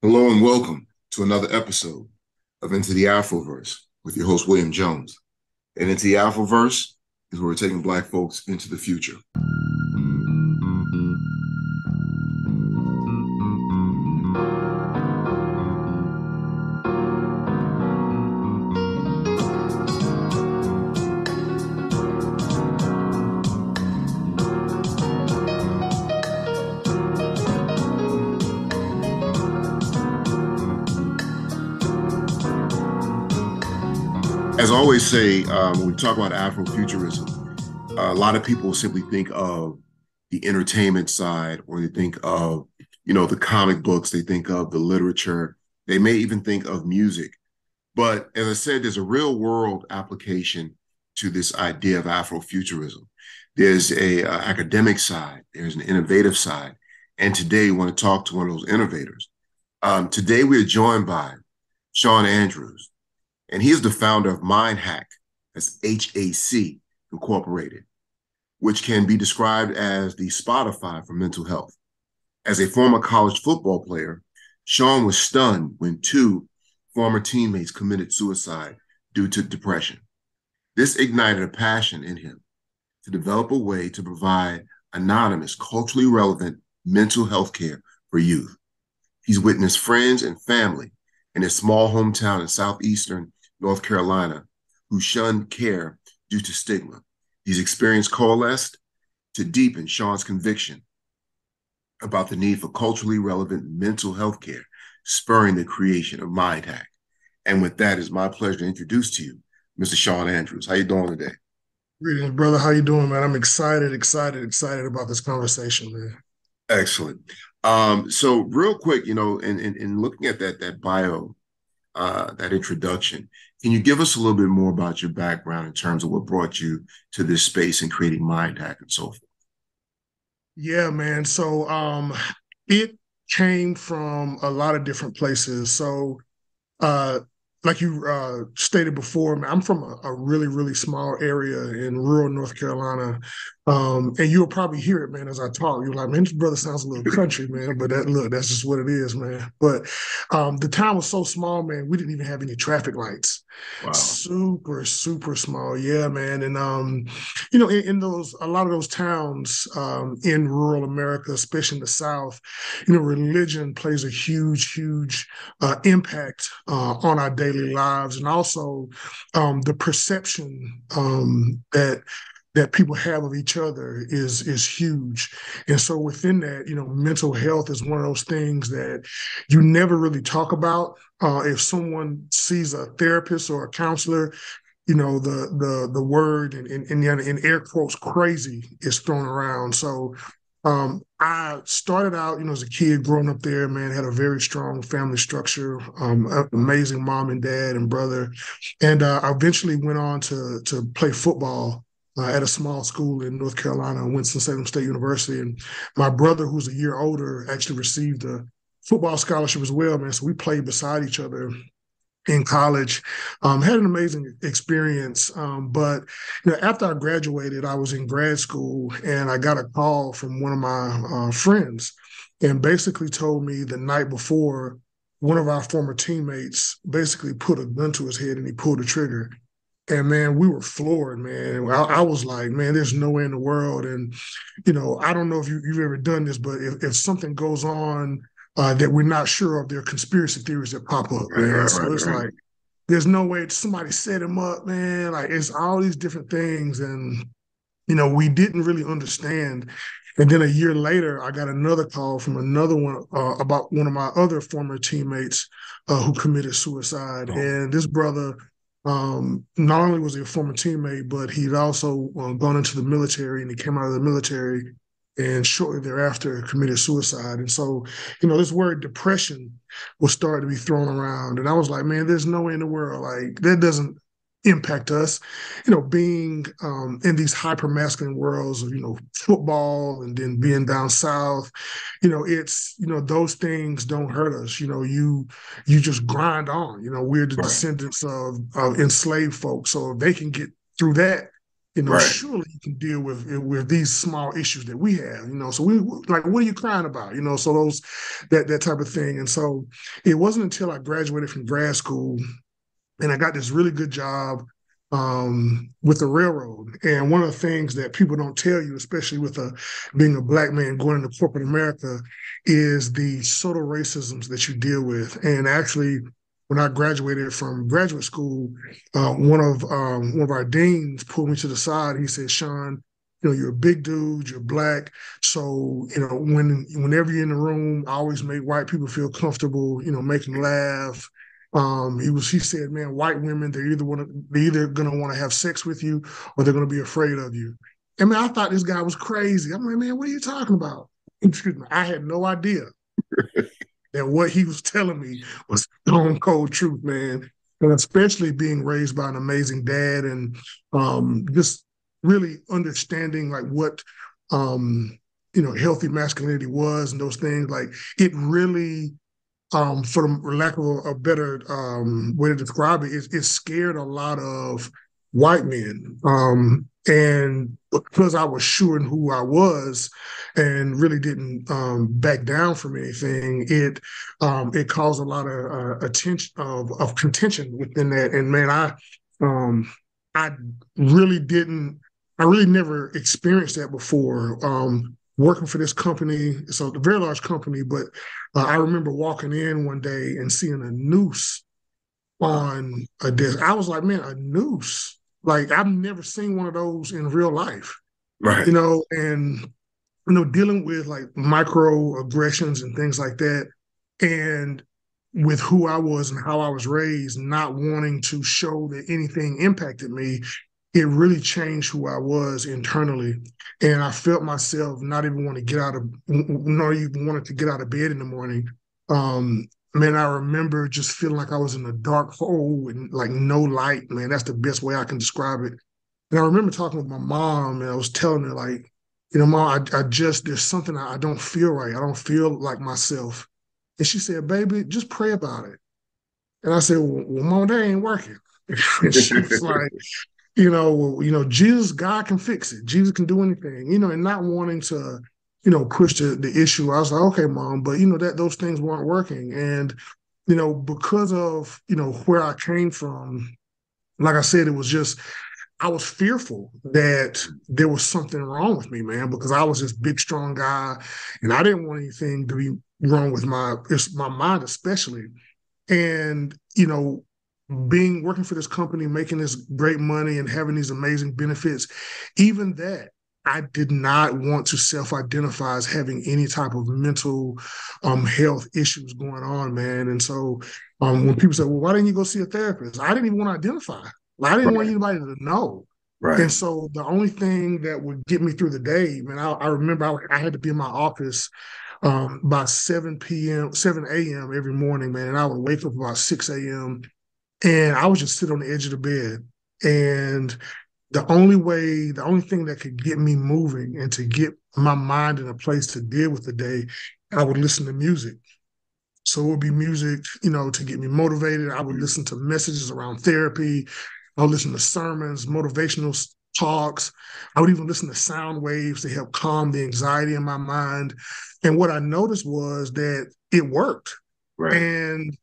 Hello and welcome to another episode of Into the Afroverse with your host, William Jones. And Into the Afroverse is where we're taking Black folks into the future. As I always say, when we talk about Afrofuturism, a lot of people simply think of the entertainment side, or they think of, the comic books, they think of the literature, they may even think of music. But as I said, there's a real world application to this idea of Afrofuturism. There's a academic side, there's an innovative side, and today we want to talk to one of those innovators. Today we are joined by Shaun Andrews, and he is the founder of MindHack, that's HAC Incorporated, which can be described as the Spotify for mental health. As a former college football player, Shaun was stunned when two former teammates committed suicide due to depression. This ignited a passion in him to develop a way to provide anonymous, culturally relevant mental health care for youth. He's witnessed friends and family in his small hometown in southeastern North Carolina who shunned care due to stigma. These experiences coalesced to deepen Shaun's conviction about the need for culturally relevant mental health care, spurring the creation of MindHack. And with that, it's my pleasure to introduce to you Mr. Shaun Andrews. How you doing today? Greetings, brother. How you doing, man? I'm excited about this conversation, man. Excellent. So real quick, in looking at that bio, that introduction, can you give us a little bit more about your background in terms of what brought you to this space and creating MindHack and so forth? Yeah, man. It came from a lot of different places. Uh, like you stated before, man, I'm from a really, really small area in rural North Carolina. And you'll probably hear it, man, as I talk. You're like, man, this brother sounds a little country, man. But that's just what it is, man. But the town was so small, man, we didn't even have any traffic lights. Wow. Super, super small. Yeah, man. And in those a lot of those towns in rural America, especially in the South, religion plays a huge impact on our daily lives, and also the perception that people have of each other is huge. And so within that, mental health is one of those things that you never really talk about. If someone sees a therapist or a counselor, the word in air quotes crazy is thrown around. I started out, as a kid growing up there, man, had a very strong family structure, amazing mom and dad and brother. And I eventually went on to play football at a small school in North Carolina, Winston-Salem State University. And my brother, who's a year older, actually received a football scholarship as well, man. So we played beside each other in college. Had an amazing experience. But after I graduated, I was in grad school and I got a call from one of my friends, and basically told me the night before one of our former teammates basically put a gun to his head and he pulled the trigger. And man, we were floored, man. I was like, man, there's no way in the world. And I don't know if you've ever done this, but if something goes on that we're not sure of, there are conspiracy theories that pop up, Right, man. right, So right, it's right. like there's no way somebody set him up, man. Like it's all these different things, and we didn't really understand. And then a year later, I got another call from another one about one of my other former teammates who committed suicide. Oh, And this brother, not only was he a former teammate, but he'd also gone into the military, and he came out of the military and shortly thereafter committed suicide. And so, this word depression was starting to be thrown around. And I was like, man, there's no way in the world, like, that doesn't impact us. Being in these hyper masculine worlds of, football and then being down south, it's, those things don't hurt us. You just grind on. We're the right. descendants of enslaved folks. So if they can get through that, Right. surely you can deal with these small issues that we have, So we like, what are you crying about? So those that type of thing. And so it wasn't until I graduated from grad school and I got this really good job with the railroad. And one of the things that people don't tell you, especially with being a black man going into corporate America, is the subtle racisms that you deal with. And actually, when I graduated from graduate school, one of our deans pulled me to the side. He said, "Shaun, you're a big dude, you're black. So, whenever you're in the room, I always make white people feel comfortable, make them laugh." He said, "Man, white women, they're either gonna want to have sex with you or they're gonna be afraid of you." And man, I thought this guy was crazy. I'm like, man, what are you talking about? Excuse me. I had no idea that what he was telling me was stone cold truth, man. And especially being raised by an amazing dad and just really understanding like what healthy masculinity was and those things. Like it really for the lack of a better way to describe it, it scared a lot of white men. And because I was sure in who I was and really didn't back down from anything, it caused a lot of attention of contention within that. And man, I really didn't. I really never experienced that before. Working for this company, so a very large company, but I remember walking in one day and seeing a noose on a desk. I was like, man, a noose. Like I've never seen one of those in real life, Right. and dealing with like microaggressions and things like that. And with who I was and how I was raised, not wanting to show that anything impacted me, it really changed who I was internally. And I felt myself not even want to get out of, not even wanted to get out of bed in the morning. Man, I remember just feeling like I was in a dark hole and like no light, man. That's the best way I can describe it. And I remember talking with my mom and I was telling her like, Mom, there's something I don't feel right. I don't feel like myself. And she said, baby, just pray about it. And I said, well Mom, that ain't working. And she was like, Jesus, God can fix it. Jesus can do anything, and not wanting to, push the issue. I was like, okay, Mom, but that those things weren't working. And, because of, where I came from, like I said, it was just I was fearful that there was something wrong with me, man, because I was this big, strong guy, and I didn't want anything to be wrong with my mind, especially. And being working for this company, making this great money, and having these amazing benefits, even that. I did not want to self-identify as having any type of mental health issues going on, man. And so when people say, well, why didn't you go see a therapist? I didn't even want to identify. I didn't want Right. anybody to know. And Right. so the only thing that would get me through the day, man, I remember I had to be in my office by 7 p.m., 7 a.m. every morning, man. And I would wake up about 6 a.m. and I would just sit on the edge of the bed. And the only thing that could get me moving and to get my mind in a place to deal with the day, I would listen to music. So it would be music, to get me motivated. I would listen to messages around therapy. I would listen to sermons, motivational talks. I would even listen to sound waves to help calm the anxiety in my mind. And what I noticed was that it worked. Right. And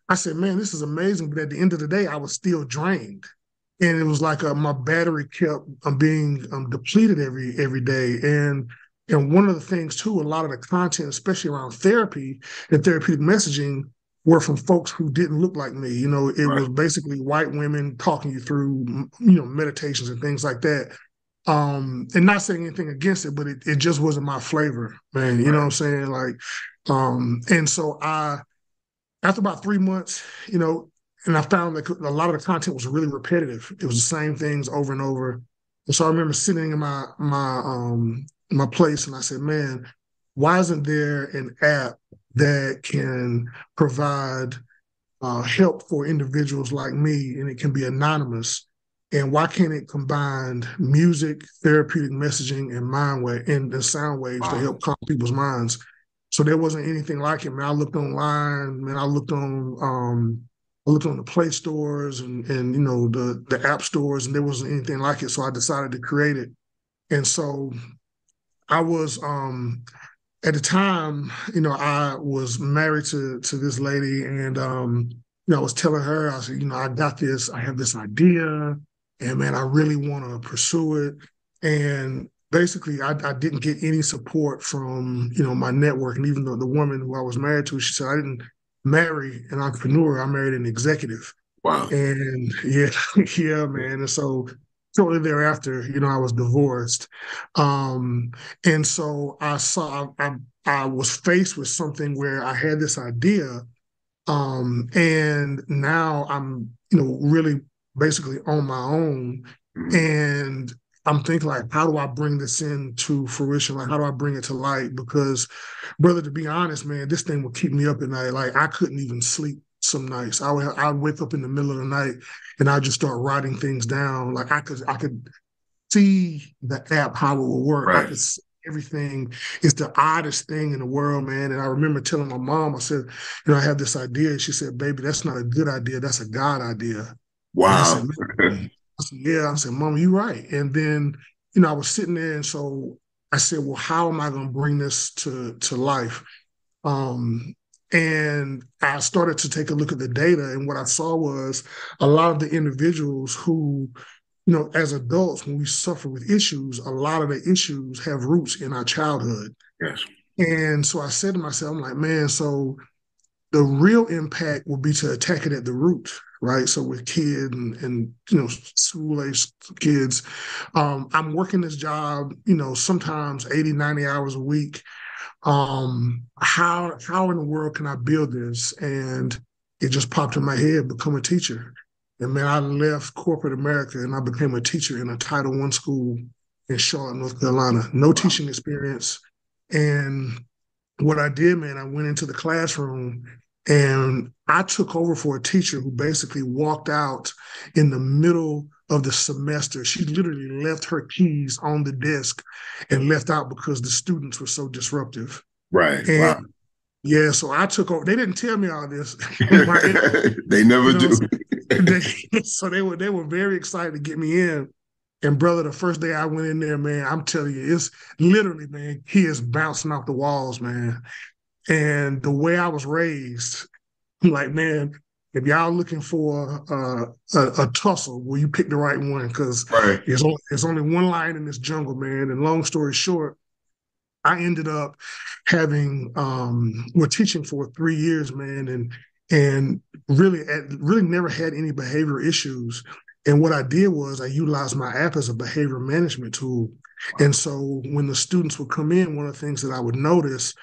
I said, man, this is amazing. But at the end of the day, I was still drained. And it was like my battery kept being depleted every day. And one of the things too, a lot of the content, especially around therapy and therapeutic messaging, were from folks who didn't look like me. It Right. was basically white women talking you through, meditations and things like that. And not saying anything against it, but it just wasn't my flavor, man. You know what Right. I'm saying? Like, and so after about 3 months, and I found that a lot of the content was really repetitive. It was the same things over and over. And so I remember sitting in my place and I said, man, why isn't there an app that can provide help for individuals like me and it can be anonymous? And why can't it combine music, therapeutic messaging, and and sound waves to Wow. help calm people's minds? So there wasn't anything like it. Man, I looked online, man, I looked on I looked on the Play stores and the app stores, and there wasn't anything like it. So I decided to create it. And so I was at the time, I was married to this lady, and I was telling her, I said, I got this, I have this idea, and man, I really want to pursue it. And basically, I didn't get any support from my network, and even though the woman who I was married to, she said I didn't marry an entrepreneur, I married an executive. Wow. And yeah, yeah, man. And so shortly thereafter, I was divorced. Um, and so I was faced with something where I had this idea. And now I'm, really basically on my own. Mhm. And I'm thinking like, how do I bring this into fruition? Like, how do I bring it to light? Because, brother, to be honest, man, this thing would keep me up at night. Like, I couldn't even sleep some nights. I'd wake up in the middle of the night and I'd just start writing things down. Like, I could see the app, how it will work. I Right. could see everything. It's the oddest thing in the world, man. And I remember telling my mom, I said, I have this idea. She said, baby, that's not a good idea. That's a God idea. And I said, Wow. man, I said, yeah. I said, Mom, you're right. And then, I was sitting there, and so I said, well, how am I going to bring this to life? Um, and I started to take a look at the data, and what I saw was a lot of the individuals who, as adults, when we suffer with issues, a lot of the issues have roots in our childhood. Yes. And so I said to myself, I'm like, man, so the real impact will be to attack it at the root, right? So with kids and school age kids, I'm working this job, sometimes 80, 90 hours a week. How in the world can I build this? And it just popped in my head, become a teacher. And man, I left corporate America and I became a teacher in a Title I school in Charlotte, North Carolina. No Wow. teaching experience. And what I did, man, I went into the classroom and I took over for a teacher who basically walked out in the middle of the semester. She literally left her keys on the desk and left out because the students were so disruptive. Right. And Wow. yeah, so I took over. They didn't tell me all this. They you never know, do. so they were very excited to get me in. And brother, the first day I went in there, man, I'm telling you, it's literally, man, he is bouncing off the walls, man. And the way I was raised, I'm like, man, if y'all looking for a tussle, will you pick the right one? Because Right. there's only one lion in this jungle, man. And long story short, I ended up having we're teaching for 3 years, man, and really never had any behavior issues. And what I did was I utilized my app as a behavior management tool. Wow. And so when the students would come in, one of the things that I would notice,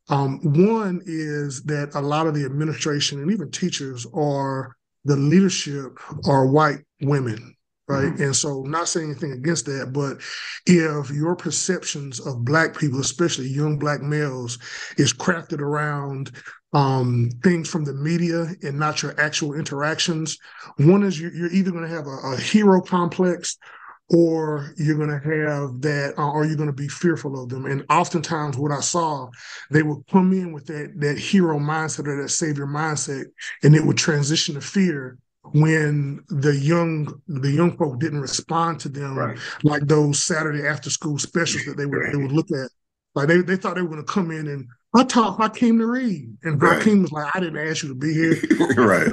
one is that a lot of the administration and even teachers are the leadership are white women, right? Mhm. And so, not saying anything against that, but if your perceptions of Black people, especially young Black males, is crafted around things from the media and not your actual interactions, one is you're either going to have a hero complex or you're going to have that, or you're going to be fearful of them. And oftentimes, what I saw, they would come in with that hero mindset or that savior mindset, and it would transition to fear when the young folk didn't respond to them Right. like those Saturday after school specials that they would look at. Like they thought they were going to come in and I taught Hakeem to read, and Right. Hakeem was like, I didn't ask you to be here. Right.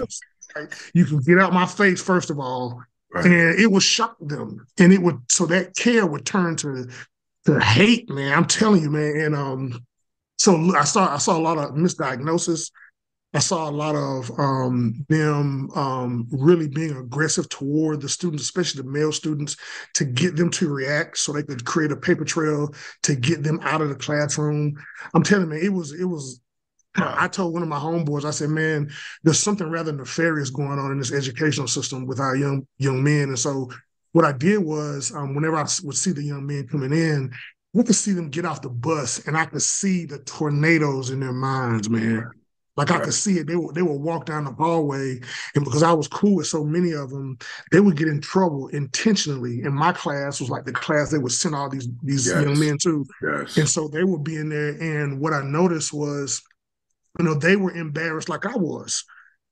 Like, you can get out my face first of all, Right. and it would shock them, and it would so that care would turn to hate, man. I'm telling you, man. And so I saw a lot of misdiagnosis. I saw a lot of them really being aggressive toward the students, especially the male students, to get them to react so they could create a paper trail to get them out of the classroom. I'm telling you, man, it was Wow. I told one of my homeboys, I said, man, there's something rather nefarious going on in this educational system with our young men. And so what I did was whenever I would see the young men coming in, I could see them get off the bus and I could see the tornadoes in their minds, man. Like I Right. could see it. They would walk down the hallway, and because I was cool with so many of them, they would get in trouble intentionally. And my class was like the class they would send all these young Yes. men to. Yes. And so they would be in there. And what I noticed was, they were embarrassed like I was.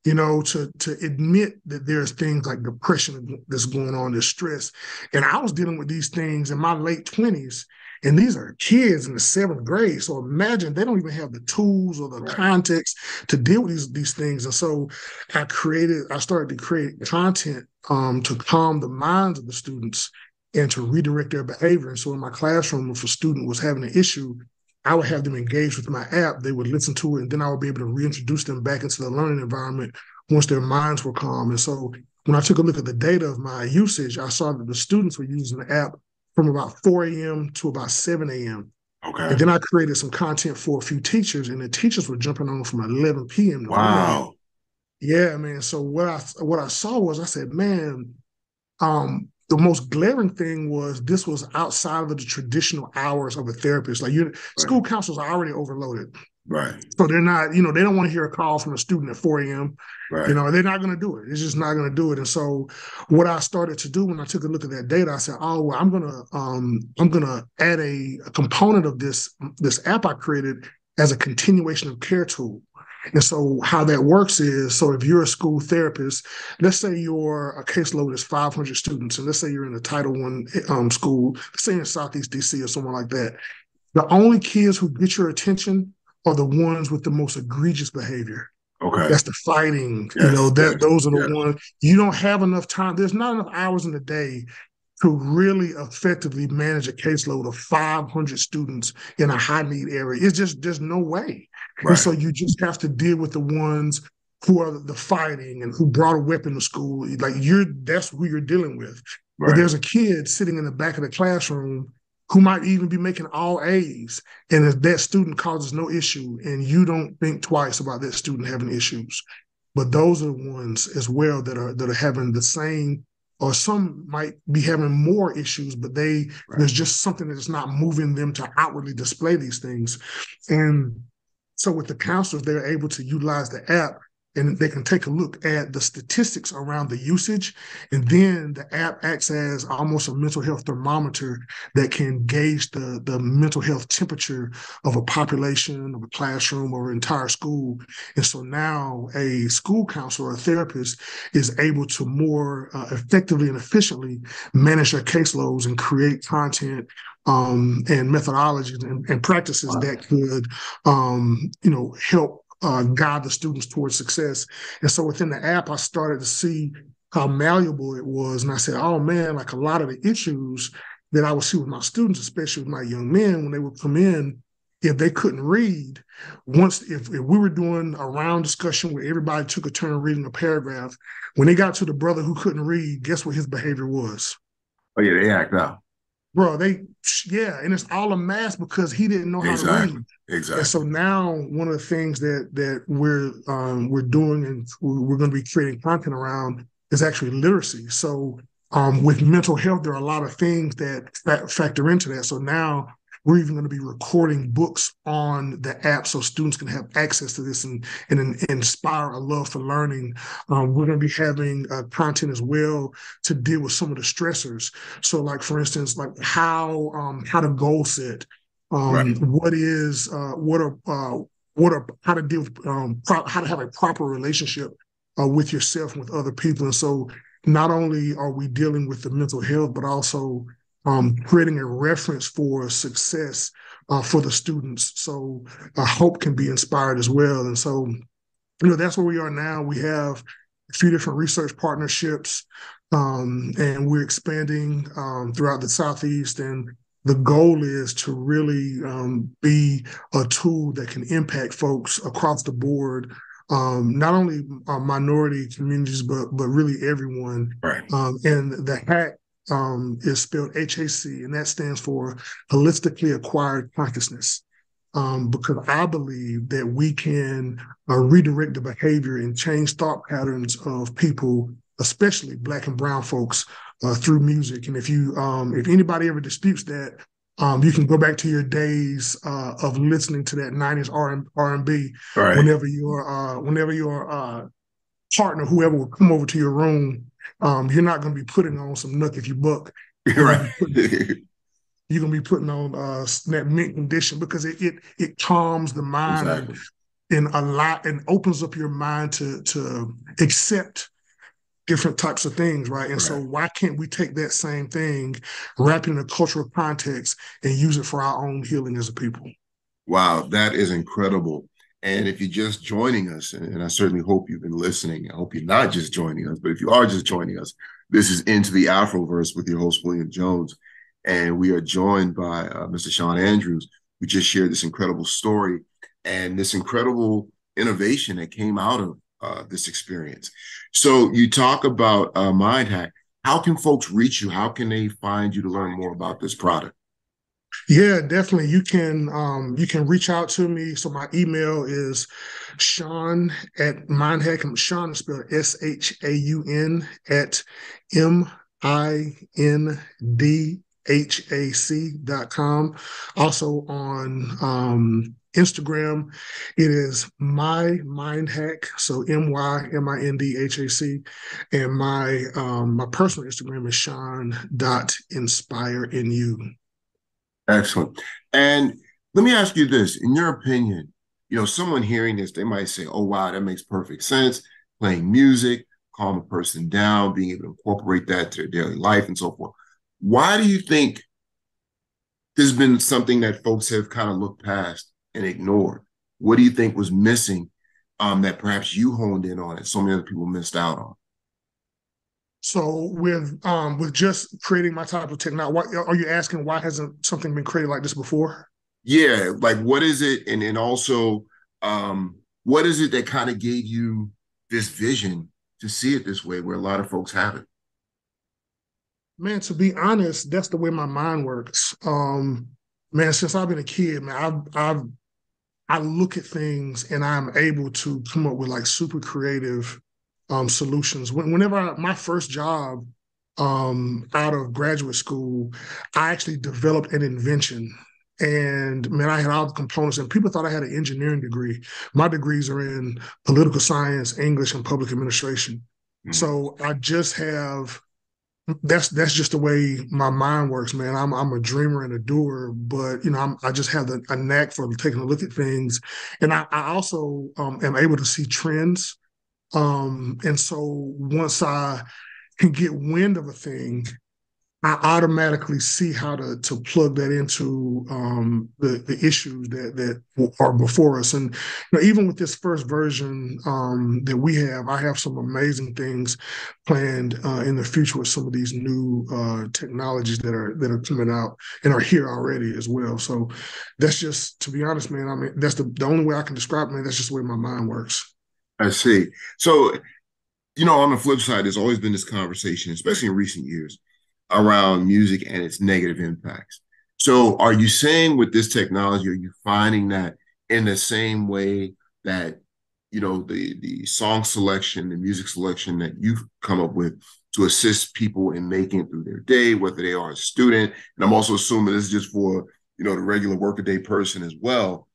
to admit that there's things like depression that's going on, there's stress. And I was dealing with these things in my late 20s, and these are kids in the seventh grade. So imagine they don't even have the tools or the Right. context to deal with these things. And so I started to create content to calm the minds of the students and to redirect their behavior. And so in my classroom, if a student was having an issue, I would have them engage with my app. They would listen to it, and then I would be able to reintroduce them back into the learning environment once their minds were calm. And so when I took a look at the data of my usage, I saw that the students were using the app from about 4 a.m. to about 7 a.m. And Okay. then I created some content for a few teachers, and the teachers were jumping on from 11 p.m. to 1 a.m. Wow. Yeah, man. So what I saw was I said, man, the most glaring thing was this was outside of the traditional hours of a therapist. Like Right. school counselors are already overloaded. Right. So they're not, they don't want to hear a call from a student at 4 a.m. Right. They're not going to do it. It's just not going to do it. And so what I started to do when I took a look at that data, I said, oh, well, I'm gonna add a component of this app I created as a continuation of care tool. And so how that works is, so if you're a school therapist, let's say your caseload is 500 students, and let's say you're in a Title I school, let's say in Southeast DC or somewhere like that. The only kids who get your attention are the ones with the most egregious behavior. Okay. That's the fighting, Yes. that Yes. those are the Yes. ones you don't have enough time. There's not enough hours in the day to really effectively manage a caseload of 500 students in a high need area. It's just, there's no way. And Right. so you just have to deal with the ones who are the fighting and who brought a weapon to school. Like that's who you're dealing with. But Right. there's a kid sitting in the back of the classroom who might even be making all A's. And if that student causes no issue and you don't think twice about that student having issues. But those are the ones as well that are having the same, or some might be having more issues, but Right. there's just something that's not moving them to outwardly display these things. And so with the counselors, they're able to utilize the app and they can take a look at the statistics around the usage. And then the app acts as almost a mental health thermometer that can gauge the mental health temperature of a population, of a classroom, or an entire school. And so now a school counselor or a therapist is able to more effectively and efficiently manage their caseloads and create content and methodologies and practices Wow. that could, help guide the students towards success. And so within the app, I started to see how malleable it was. And I said, oh man, like a lot of the issues that I would see with my students, especially with my young men, when they would come in, if they couldn't read, if we were doing a round discussion where everybody took a turn reading a paragraph, when they got to the brother who couldn't read, guess what his behavior was? Oh yeah, they act out. Bro, yeah, and it's all a mask because he didn't know how to read. Exactly. And so Exactly. now one of the things that we're doing and we're going to be creating content around is actually literacy. So with mental health, there are a lot of things that factor into that. So now we're even going to be recording books on the app so students can have access to this and inspire a love for learning. We're going to be having content as well to deal with some of the stressors. So, like for instance, like how to goal set, Right. how to deal with how to have a proper relationship with yourself and with other people. And so, not only are we dealing with the mental health, but also creating a reference for success for the students. So hope can be inspired as well. And so, that's where we are now. We have a few different research partnerships, and we're expanding throughout the Southeast. And the goal is to really be a tool that can impact folks across the board, not only minority communities, but really everyone. Right. And the hack is spelled HAC, and that stands for holistically acquired consciousness. Because I believe that we can redirect the behavior and change thought patterns of people, especially Black and Brown folks, through music. And if anybody ever disputes that, you can go back to your days of listening to that '90s R&B. Right. Whenever your partner, whoever will come over to your room, you're not going to be putting on some Nuck If You Buck. You're going to Right. be putting on that mint condition because it calms the mind Exactly. and opens up your mind to accept different types of things, right? And so Right. why can't we take that same thing, wrap it in a cultural context, and use it for our own healing as a people? Wow, that is incredible. And if you're just joining us, and I certainly hope you've been listening, I hope you're not just joining us, but if you are just joining us, this is Into the Afroverse with your host, William Jones. And we are joined by Mr. Shaun Andrews, who just shared this incredible story and this incredible innovation that came out of this experience. So you talk about Mind Hack. How can folks reach you? How can they find you to learn more about this product? Yeah, definitely. You can reach out to me. So my email is Shaun at Mindhack. Shaun is spelled SHAUN at MINDHAC.com. Also on Instagram, it is my mind hack. So MYMINDHAC. And my personal Instagram is Shaun.inspirenu. Excellent. And let me ask you this, in your opinion, someone hearing this, they might say, oh, wow, that makes perfect sense. Playing music, calm a person down, being able to incorporate that to their daily life and so forth. Why do you think this has been something that folks have kind of looked past and ignored? What do you think was missing that perhaps you honed in on and so many other people missed out on? So with just creating my type of technology, are you asking why hasn't something been created like this before? Yeah, like what is it? And also, what is it that kind of gave you this vision to see it this way where a lot of folks haven't? Man, to be honest, that's the way my mind works. Man, since I've been a kid, man, I look at things and I'm able to come up with like super creative solutions. My first job out of graduate school, I actually developed an invention. And man, I had all the components, and people thought I had an engineering degree. My degrees are in political science, English, and public administration. Mm. So I just have that's just the way my mind works, man. I'm a dreamer and a doer, but I just have a knack for taking a look at things, and I also am able to see trends. And so once I can get wind of a thing, I automatically see how to plug that into the issues that are before us. And even with this first version that we have, I have some amazing things planned in the future with some of these new technologies that are coming out and are here already as well. So that's just, to be honest, man. I mean, that's the only way I can describe it, man. That's just the way my mind works. I see. So, on the flip side, there's always been this conversation, especially in recent years, around music and its negative impacts. So, are you saying with this technology, are you finding that in the same way that the song selection, the music selection that you've come up with to assist people in making it through their day, whether they are a student, and I'm also assuming this is just for the regular workaday person as well.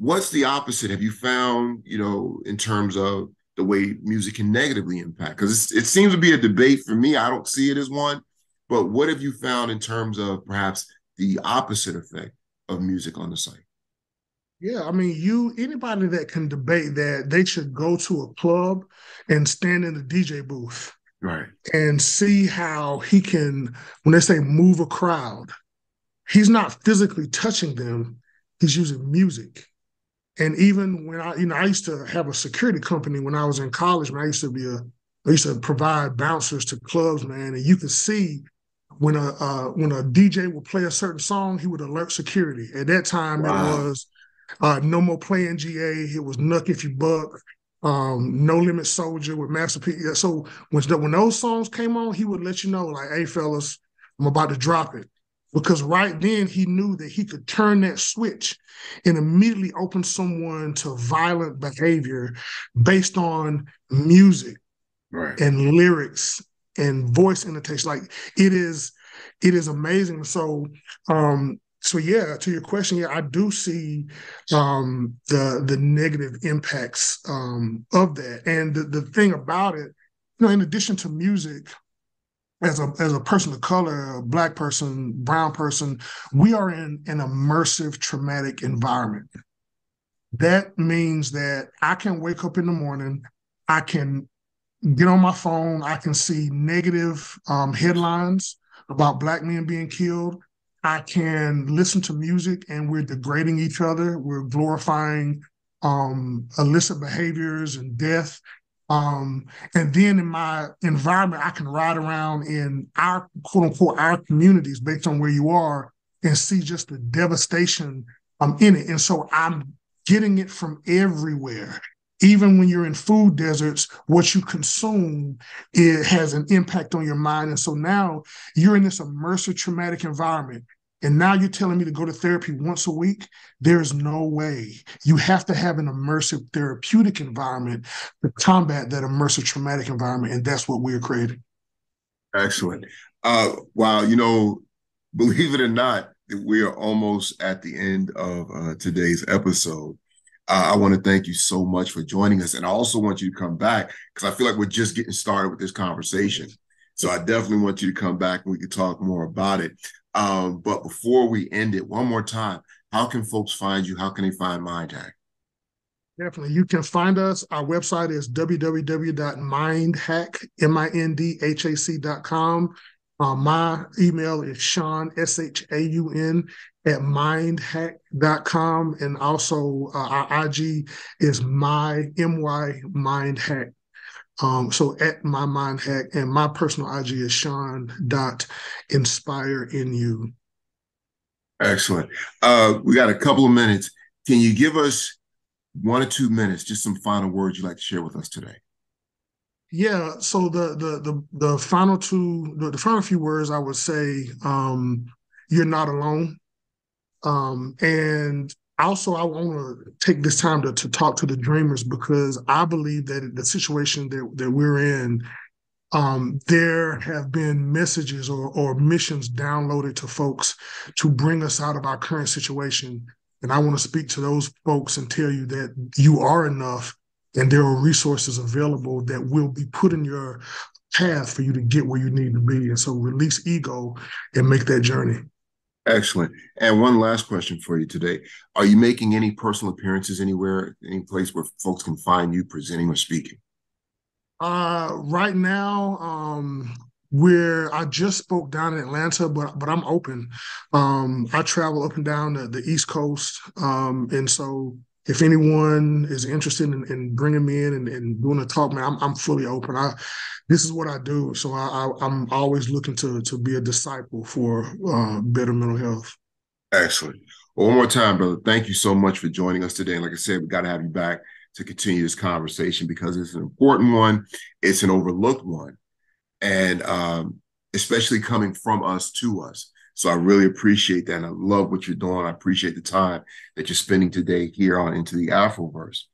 What's the opposite? Have you found, in terms of the way music can negatively impact? Because it seems to be a debate for me. I don't see it as one, but what have you found in terms of perhaps the opposite effect of music on the site? Yeah, I mean, anybody that can debate that, they should go to a club and stand in the DJ booth Right. and see how he can, when they say move a crowd, he's not physically touching them, he's using music. And even when I used to have a security company when I was in college, when I used to provide bouncers to clubs, man, and you could see when a DJ would play a certain song, he would alert security. At that time, it Wow. was No More Playing GA. It was Nuck If You Buck, No Limit Soldier with Master P. So when those songs came on, he would let you know, like, hey, fellas, I'm about to drop it. Because right then he knew that he could turn that switch and immediately open someone to violent behavior based on music Right. and lyrics and voice imitation. Like it is amazing. So yeah, to your question, yeah, I do see the negative impacts of that. And the thing about it, in addition to music, as a person of color, a black person, brown person, we are in an immersive traumatic environment. That means that I can wake up in the morning, I can get on my phone, I can see negative headlines about Black men being killed. I can listen to music and we're degrading each other. We're glorifying illicit behaviors and death. And then in my environment, I can ride around in our quote unquote our communities based on where you are and see just the devastation in it. And so I'm getting it from everywhere. Even when you're in food deserts, what you consume, it has an impact on your mind. And so now you're in this immersive traumatic environment. And now you're telling me to go to therapy once a week? There's no way. You have to have an immersive therapeutic environment to combat that immersive traumatic environment. And that's what we're creating. Excellent. Wow, believe it or not, we are almost at the end of today's episode. I want to thank you so much for joining us. And I also want you to come back because I feel like we're just getting started with this conversation. So I definitely want you to come back and we can talk more about it. But before we end it, one more time, how can folks find you? How can they find MindHack? Definitely. You can find us. Our website is www.mindhack.com. My email is Shaun, SHAUN, at mindhack.com. And also our IG is mindhack. So at my mindhack, and my personal IG is Shaun.inspirenu. Excellent. We got a couple of minutes. Can you give us 1 or 2 minutes, just some final words you'd like to share with us today? Yeah. So the final few words I would say, you're not alone. And also I want to take this time to talk to the dreamers because I believe that the situation that we're in, there have been messages or missions downloaded to folks to bring us out of our current situation. And I want to speak to those folks and tell you that you are enough and there are resources available that will be put in your path for you to get where you need to be. And so release ego and make that journey. Excellent. And one last question for you today. Are you making any personal appearances anywhere, any place where folks can find you presenting or speaking? Right now, where I just spoke down in Atlanta, but I'm open. I travel up and down the East Coast, and so if anyone is interested in bringing me in and doing a talk, man, I'm fully open. This is what I do, so I'm always looking to be a disciple for better mental health. Excellent. Well, one more time, brother. Thank you so much for joining us today. And like I said, we got to have you back to continue this conversation because it's an important one. It's an overlooked one. And especially coming from us to us. So I really appreciate that. And I love what you're doing. I appreciate the time that you're spending today here on Into the Afroverse.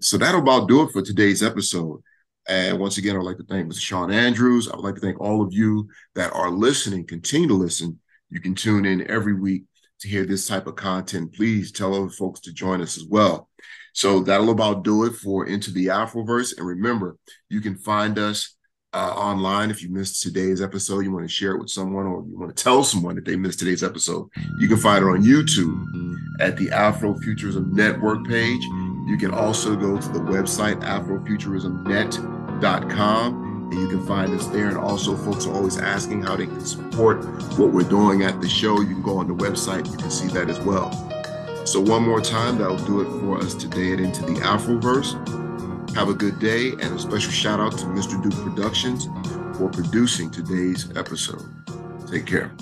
So that'll about do it for today's episode. And once again, I'd like to thank Mr. Shaun Andrews. I would like to thank all of you that are listening. Continue to listen. You can tune in every week to hear this type of content. Please tell other folks to join us as well. So that'll about do it for Into the Afroverse. And remember, you can find us online. If you missed today's episode, you want to share it with someone, or you want to tell someone that they missed today's episode, you can find it on YouTube at the Afrofuturism Network page. You can also go to the website, afrofuturismnet.com, and you can find us there. And also, folks are always asking how they can support what we're doing at the show. You can go on the website. You can see that as well. So one more time, that'll do it for us today at Into the Afroverse. Have a good day, and a special shout out to Mr. Duke Productions for producing today's episode. Take care.